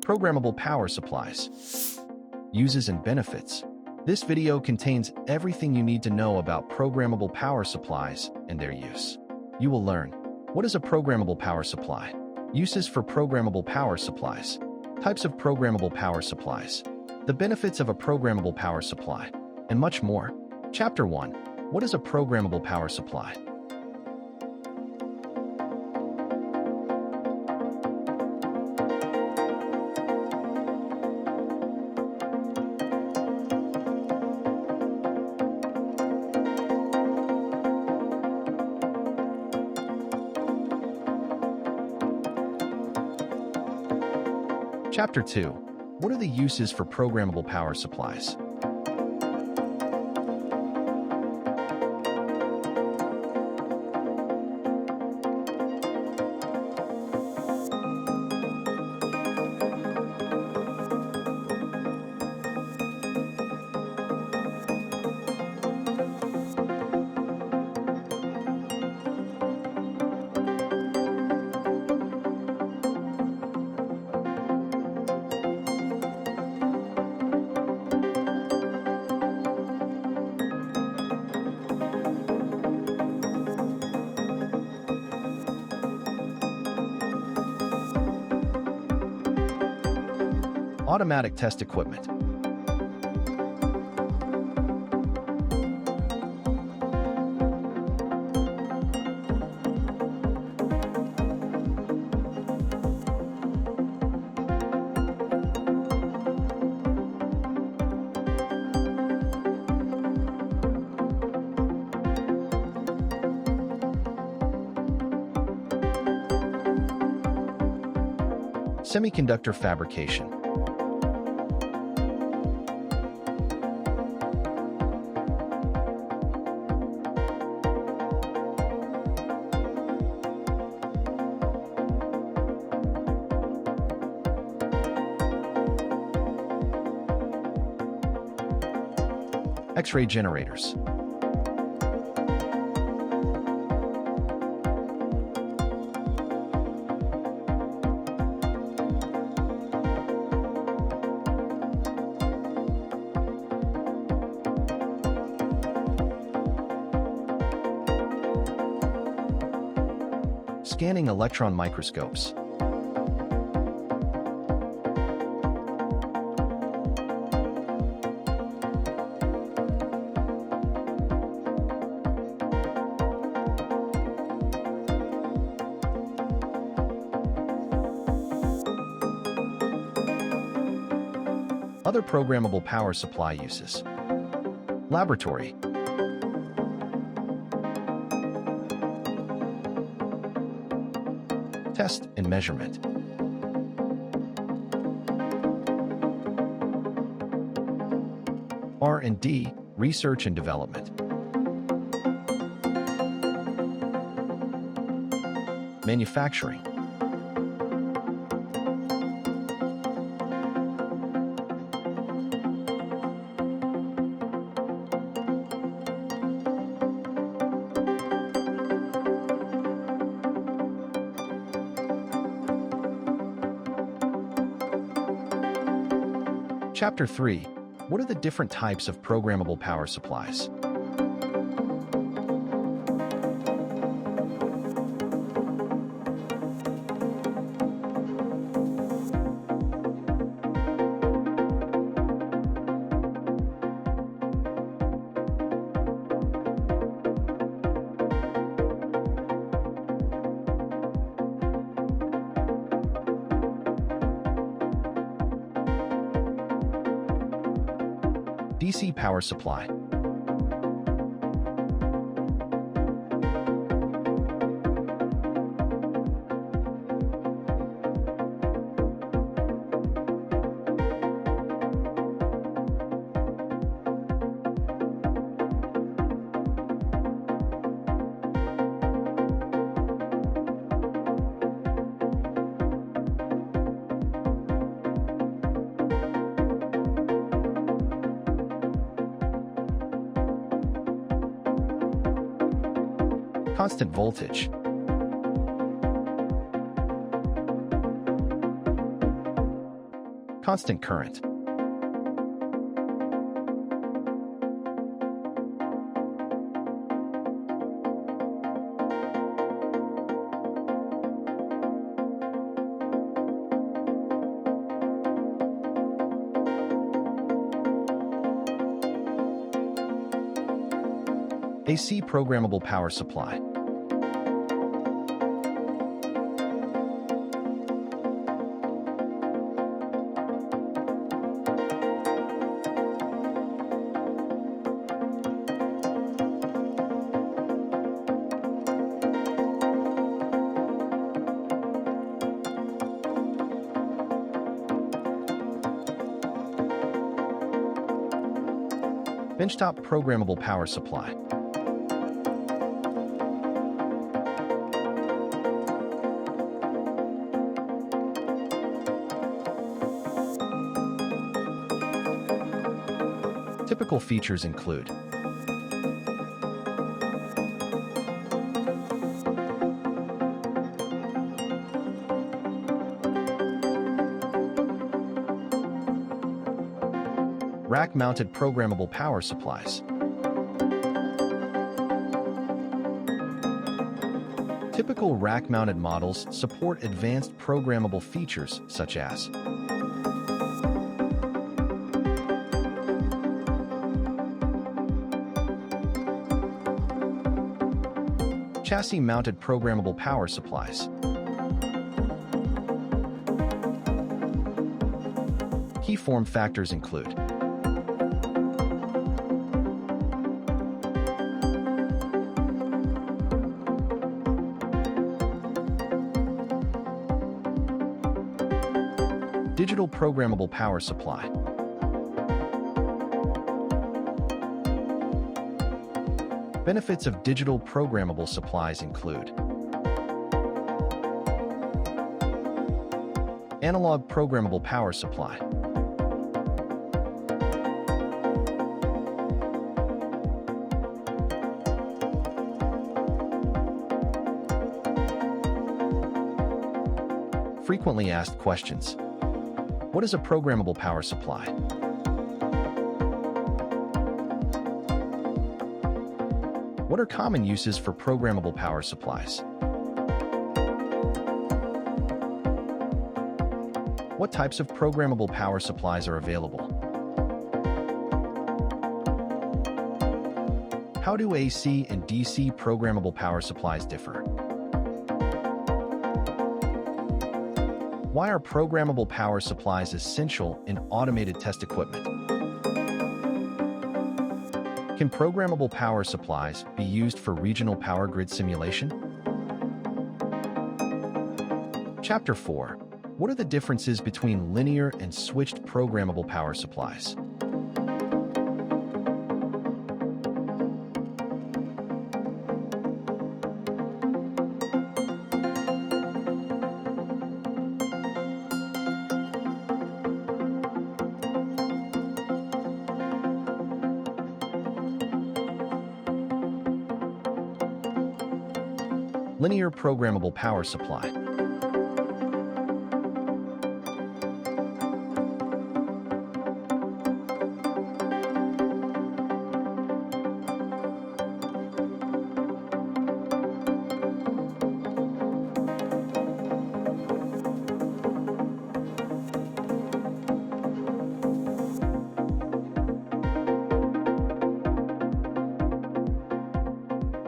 Programmable power supplies. Uses and benefits. This video contains everything you need to know about programmable power supplies and their use. You will learn: what is a programmable power supply? Uses for programmable power supplies. Types of programmable power supplies. The benefits of a programmable power supply, and much more. Chapter 1. What is a programmable power supply? Chapter 2. What are the uses for programmable power supplies? Automatic test equipment. Semiconductor fabrication. X-ray generators. Scanning electron microscopes. Other programmable power supply uses. Laboratory. Test and measurement. R&D, research and development. Manufacturing. Chapter 3. What are the different types of programmable power supplies? DC power supply. Constant voltage. Constant current. AC programmable power supply. Benchtop programmable power supply. Typical features include rack-mounted programmable power supplies. Typical rack-mounted models support advanced programmable features such as chassis-mounted programmable power supplies. Key form factors include digital programmable power supply. Benefits of digital programmable supplies include analog programmable power supply, frequently asked questions. What is a programmable power supply? What are common uses for programmable power supplies? What types of programmable power supplies are available? How do AC and DC programmable power supplies differ? Why are programmable power supplies essential in automated test equipment? Can programmable power supplies be used for regional power grid simulation? Chapter 4. What are the differences between linear and switched programmable power supplies? Linear programmable power supply.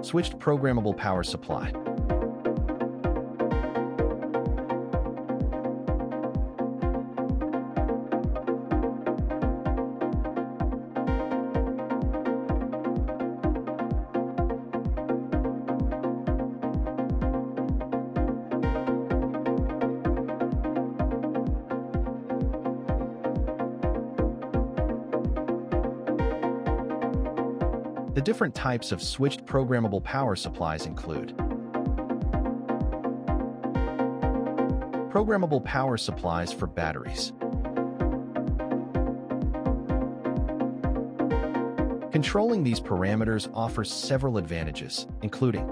Switched programmable power supply. The different types of switched programmable power supplies include programmable power supplies for batteries, controlling these parameters offers several advantages, including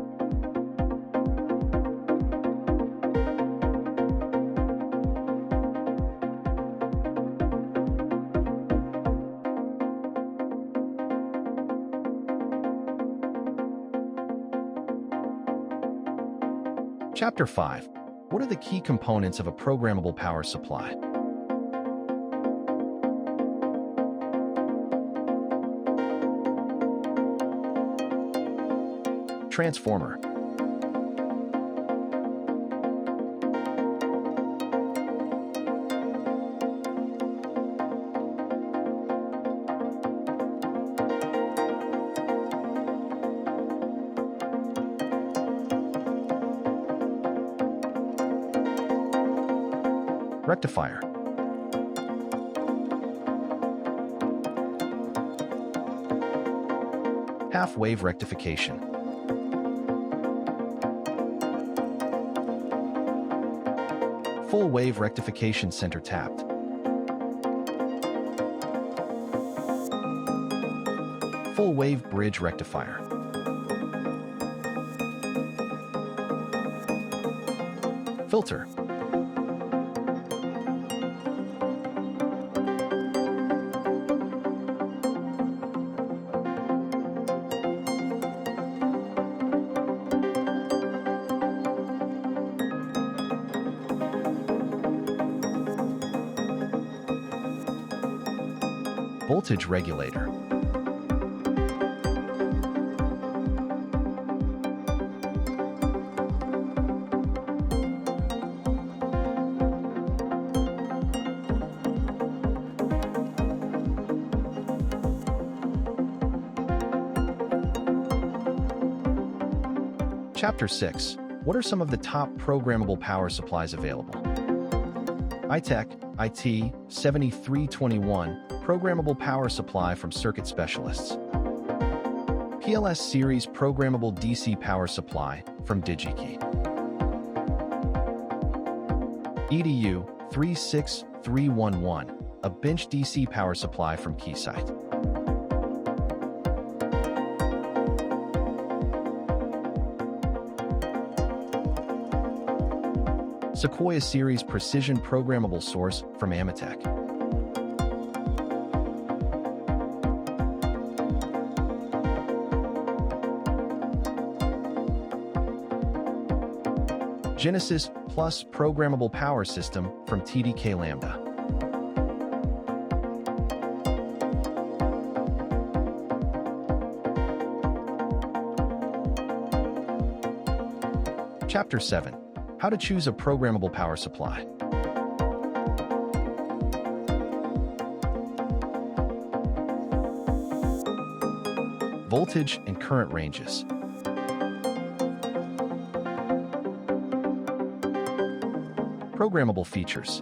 Chapter 5. What are the key components of a programmable power supply? Transformer. Rectifier. Half-wave rectification. Full-wave rectification center tapped. Full-wave bridge rectifier. Filter. Voltage regulator. Chapter 6. What are some of the top programmable power supplies available? iTech IT 7321 Programmable Power Supply from Circuit Specialists. PLS Series Programmable DC Power Supply from DigiKey. EDU 36311, a bench DC power supply from Keysight. Sequoia Series Precision Programmable Source from Amatec. Genesis Plus Programmable Power System from TDK Lambda. Chapter 7. How to choose a programmable power supply. Voltage and current ranges. Programmable features.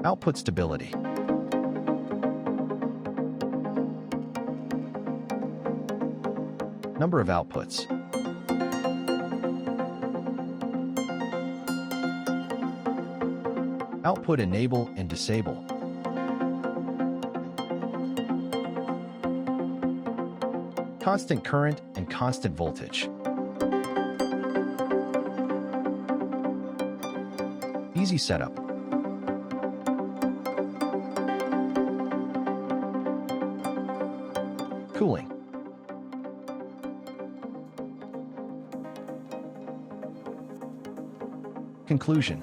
Output stability. Number of outputs. Output enable and disable. Constant current and constant voltage. Easy setup. Cooling. Conclusion.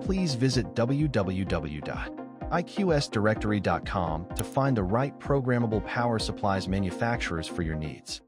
Please visit www.iqsdirectory.com to find the right programmable power supplies manufacturers for your needs.